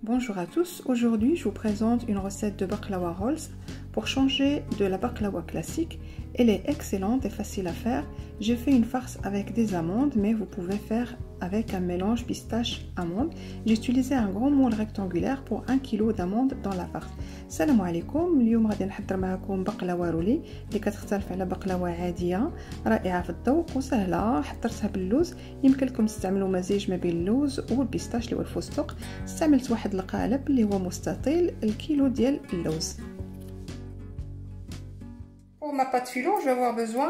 Bonjour à tous, aujourd'hui je vous présente une recette de baklawa rolls pour changer de la baklawa classique. Elle est excellente et facile à faire. J'ai fait une farce avec des amandes, mais vous pouvez faire avec un mélange pistache-amande. J'ai utilisé un grand moule rectangulaire pour 1 kg d'amandes dans la farce. Salam alaikum, اليوم غادي نحضر معكم بقلاوه رولي اللي كتختلف على بقلاوه عاديه رائعه في الذوق وسهله. حضرتها باللوز، يمكن لكم تستعملوا مزيج ما بين اللوز والبيستاش اللي هو الفستق. استعملت واحد القالب اللي هو مستطيل الكيلو ديال اللوز. Pour ma pâte phyllo, je vais avoir besoin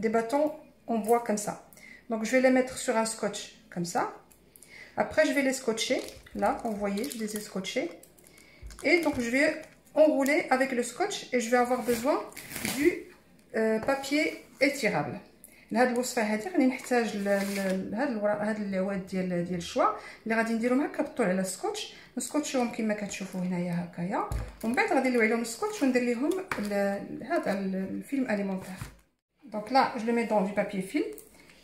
des bâtons en bois comme ça. Donc je vais les mettre sur un scotch comme ça. Après je vais les scotcher. Là, comme vous voyez, je les ai scotchés. Et donc je vais enrouler avec le scotch et je vais avoir besoin du papier étirable. لهاد الوصفه هذه غادي نحتاج هاد الوراق، هاد العواد ديال الشوا اللي غادي نديرهم هكا بالطول على السكوتش، نسكوتشيهم كما كتشوفوا هنايا هكايا، ومن بعد غادي نلوي عليهم السكوتش وندير ليهم هذا الفيلم اليمونتير. دونك لا جو لو مي دون دو بابي فيلم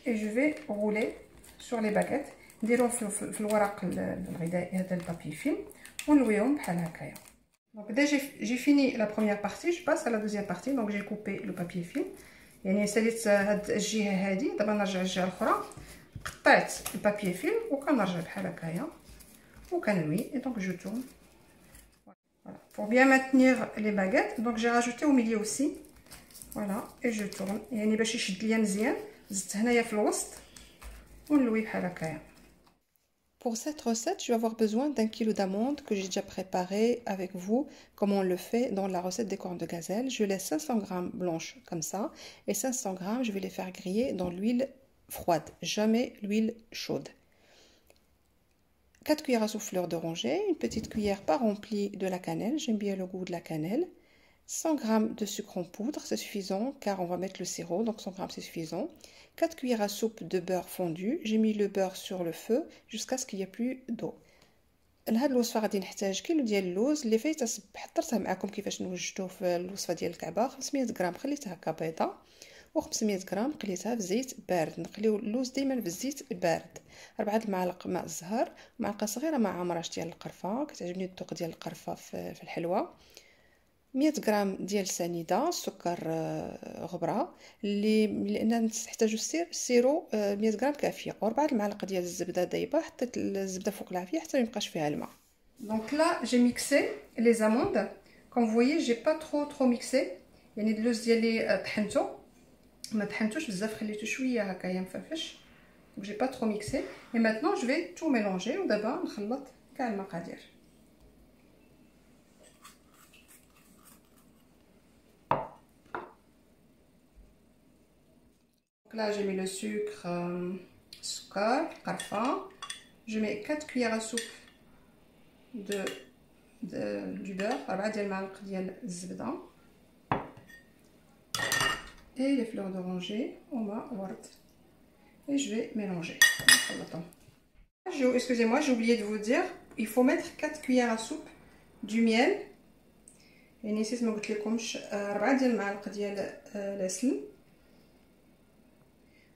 اي جو في رولي سور لي باكيت، نديرهم في الورق الغذائي هذا البابي فيلم ونلويهم بحال هكايا. Donc dès j'ai fini la première partie, je passe à la deuxième partie. Donc j'ai coupé le papier film. يعني ساليت هاد الجهه هادي، دابا نرجع للجهه الاخرى. قطعت البابي فيلم وكنرجع بحال هكايا وكنوي. Et donc je tourne. Voilà. Pour bien maintenir les baguettes, donc j'ai rajouté au milieu aussi. Voilà, et je tourne. يعني باش يشد ليا مزيان زدت هنايا في الوسط ونلوي بحال هكايا. Pour cette recette, je vais avoir besoin d'un kilo d'amandes que j'ai déjà préparé avec vous, comme on le fait dans la recette des cornes de gazelle. Je laisse 500 g blanches comme ça, et 500 g, je vais les faire griller dans l'huile froide, jamais l'huile chaude. 4 cuillères à soupe fleur d'oranger, une petite cuillère pas remplie de la cannelle, j'aime bien le goût de la cannelle. 100 g de sucre en poudre, c'est suffisant car on va mettre le sirop, donc 100 g c'est suffisant. 4 cuillères à soupe de beurre fondu, j'ai mis le beurre sur le feu jusqu'à ce qu'il n'y ait plus d'eau. لهاد الوصفه غادي نحتاج كيلو ديال اللوز اللي فايت حضرتها معكم كيفاش نوجدوه في الوصفه ديال الكعبه. 500 غرام خليتها هكا بيضه، و500 غرام قليتها في زيت بارد. نقليو اللوز ديما في الزيت بارد. 4 المعالق ماء الزهر، معلقه صغيره مع عمراش ديال القرفه، كتعجبني الذوق ديال القرفه في الحلوى. 100 غرام ديال سنيده سكر غبره لان نحتاجو السيرو 100 غرام كافيه، و4 المعالق ديال الزبده دايبه. حطيت الزبده فوق العافيه حتى ما يبقاش فيها الماء. دونك لا جي ميكسي لي زاموند كوم فويي، جي با ترو ميكسي، يعني اللوز ديالي طحنتو ما طحنتوش بزاف، خليته شويه هكايا مفرفش. دونك جي با ترو ميكسي. اي ماتنون جو في تو ميلونجي، ودابا نخلط كاع المقادير. Là j'ai mis le sucre, karfa. Je mets 4 cuillères à soupe du beurre, et les fleurs d'oranger, et je vais mélanger. Excusez-moi, j'ai oublié de vous dire, il faut mettre 4 cuillères à soupe du miel. Et نسيت ما قلت لكمش 4 ديال المعالق ديال العسل.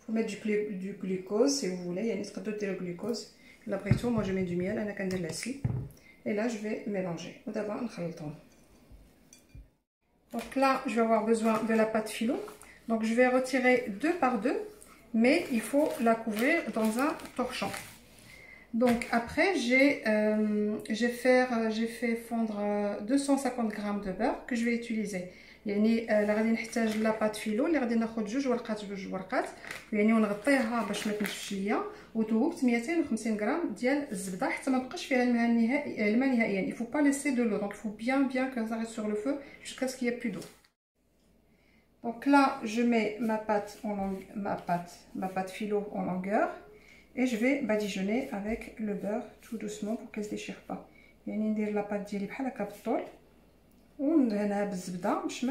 Faut mettre du glucose si vous voulez, يعني تقدروا ديروا glucose. Là après tout, moi je mets du miel, انا كندير العسل. Et là je vais mélanger. ودابا نخلطهم. Donc là, je vais avoir besoin de la pâte phyllo. Donc je vais retirer 2 par 2, mais il faut la couvrir dans un torchon. Donc après j'ai fait fondre 250 g de beurre que je vais utiliser. يعني غادي نحتاج لا بات فيلو اللي غادي ناخذ 2 ورقات بجوج ورقات، يعني ونغطيها باش ما تنشفش ليا. وذوبت 250 غرام ديال الزبده حتى ما بقاش فيها الماء نهائيا. il faut pas laisser de l'eau, donc il faut bien que ça reste sur le feu jusqu'à ce qu'il y ait plus d'eau. Donc là je mets ma pâte phyllo en longueur et je vais badigeonner avec le beurre tout doucement pour qu'elle se déchire pas. يعني ندير لا بات ديالي بحال هكا بالطول وندهنها بالزبده باش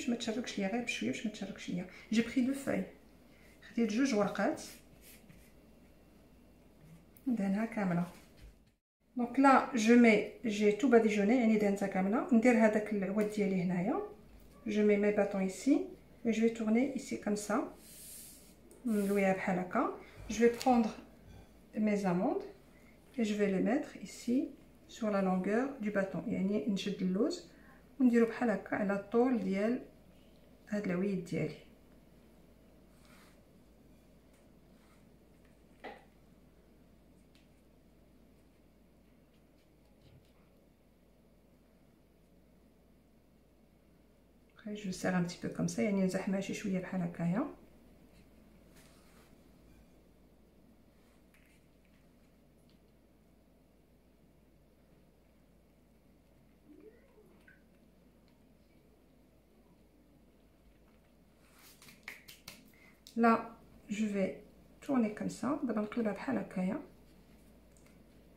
ما تشركش ليا، غير بشويه باش ما تشركش ليا. جي بري دو فاي، خديت 2 ورقات ندهنها كامله. دونك لا جي تو باديجوني، يعني دهنتها كامله. ندير هذاك العواد ديالي هنايا، جو مي مي باتون ici et je vais tourner ici comme ça. نلويها بحال هكا. Je vais prendre mes amandes et je vais les mettre ici sur la longueur du bâton. يعني نشد اللوز ونديرو بحال هكا على الطول ديال هاد العويد ديالي. je serre un petit peu comme ça يعني نزحمها شي شويه بحال هكايا. Là, je vais tourner comme ça.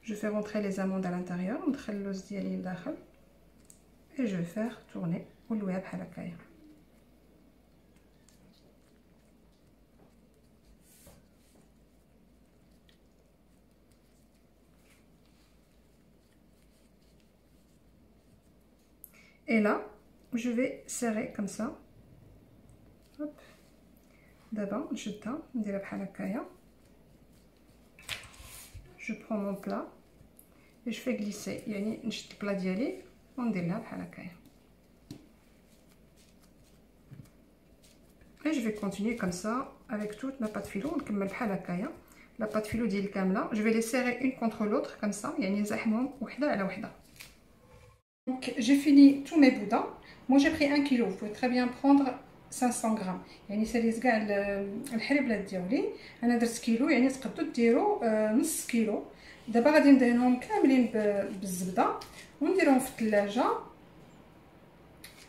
Je fais rentrer les amandes à l'intérieur. Et je vais faire tourner. Et là, je vais serrer comme ça. Hop. D'abord, je prends mon plat et je fais glisser. يعني نشد البلا ديالي وندير لها بحال هكايا. Et je vais continuer comme ça avec toute ma pâte filo. نكمل بحال هكايا. La pâte filo ديالي كامله. Je vais les serrer une contre l'autre comme ça. يعني نزاحمهم وحده على وحده. Donc j'ai fini tous mes boudins. Moi j'ai pris 1 kg. Vous pouvez très bien prendre 500 غرام. يعني ساليت كاع الحليبلات ديالي. انا درت كيلو يعني تقدروا ديروا نص كيلو. دابا غادي ندهنهم كاملين بالزبده ونديرهم في الثلاجه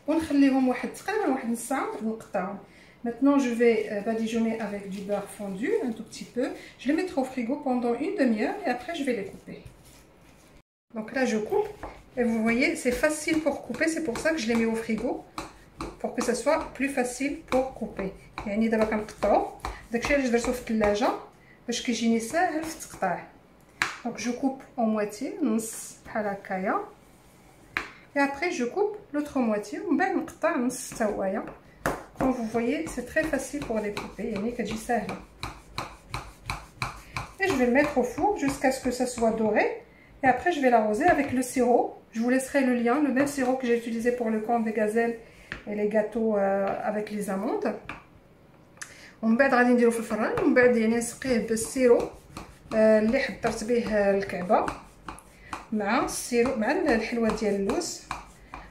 ونخليهم تقريبا واحد نص ساعه ونقطعهم. Maintenant je vais badigeonner avec du beurre fondu un tout petit peu. Je les mettrai au frigo pendant une demi-heure et après je vais les couper. Donc là je coupe et vous voyez c'est facile pour couper, c'est pour ça que je les mets au frigo pour que ça soit plus facile pour couper. يعني دابا كنقطعو داكشي علاش درتو في الثلاجه باش كيجيني ساهل في التقطاع. Donc je coupe en moitié, نص بحال هكايا. Et après je coupe l'autre moitié ومن بعد نقطع نص حتى هويا. Comme vous voyez, c'est très facile pour les couper, يعني كتجي ساهله. Et je vais le mettre au four jusqu'à ce que ça soit doré. Et après je vais l'arroser avec le sirop. Je vous laisserai le lien, le même sirop que j'ai utilisé pour le corne de gazelle et les gâteaux avec les amandes. ومن بعد غادي نديرو في الفران ومن بعد يعني نسقيه بالسيرو اللي حضرت به الكعبه مع السيرو مع الحلوه ديال اللوز.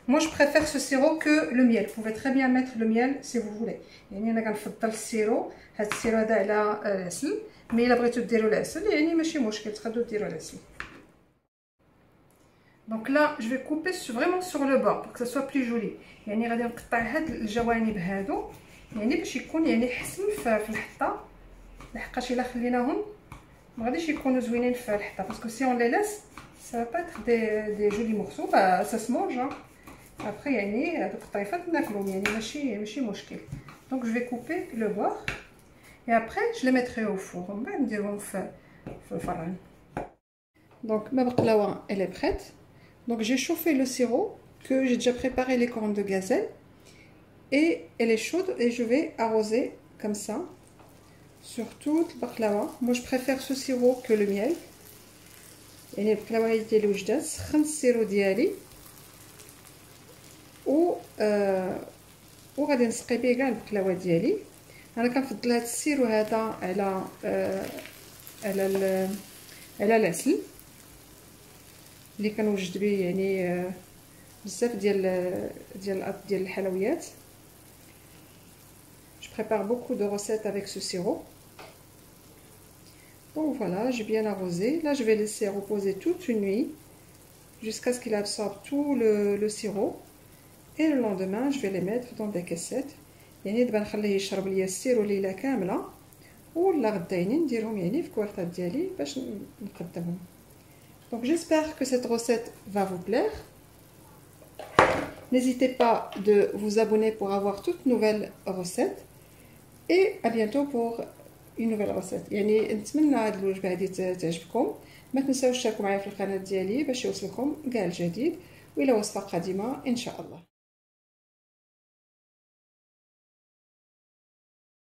Moi je préfère ce sirop que le miel. Vous pouvez très bien mettre le miel si vous voulez. يعني انا كنفضل السيرو. هذا السيرو هذا على العسل. مي الا بغيتو ديروا العسل يعني ماشي مشكل تقدروا ديروا العسل. Donc là je vais couper vraiment sur le bord pour que ça soit plus joli. يعني غادي نقطع هاد الجوانب هادو يعني باش يكون يعني حسن في الحطه. لحقاش الا خليناهم ما غاديش يكونوا زوينين في الحطه باسكو سي اون لي لاس ça va pas être des jolis morceaux. Bah ça se mange hein. Après يعني هاد القطيفات ناكلهم يعني ماشي مشكل. Donc je vais couper le bord et après je les mettrai au four. من بعد نديرهم في الفران. Donc ma baklawa elle est prête. Donc j'ai chauffé le sirop que j'ai déjà préparé les cornes de gazelle et elle est chaude et je vais arroser comme ça sur toute la baklawa. Moi je préfère ce sirop que le miel. يعني البقلاوه ديالي وجدات سخنت السيرو ديالي وغادي نسقي به كاع البقلاوه ديالي. انا كنفضل هذا السيرو هذا على العسل اللي كنوجد به يعني بزاف ديال الحلويات. Je prépare beaucoup de recettes avec ce sirop. Donc voilà, j'ai bien arrosé. Là, je vais laisser reposer toute une nuit jusqu'à ce qu'il absorbe tout le sirop. Et le lendemain, je vais les mettre dans des caissettes. يعني دابا نخليه يشرب ليا السيرو ليله كامله ولا غداينين نديرهم يعني في كوارطات ديالي باش نقدمهم. Donc j'espère que cette recette va vous plaire. N'hésitez pas de vous abonner pour avoir toutes nouvelles recettes. Et à bientôt pour une nouvelle recette. يعني نتمنى هاد الوجبه هادي تعجبكم. ما تنساوش تشاركوا معايا في القناه ديالي باش يوصلكم كاع الجديد والى وصفه قادمه ان شاء الله.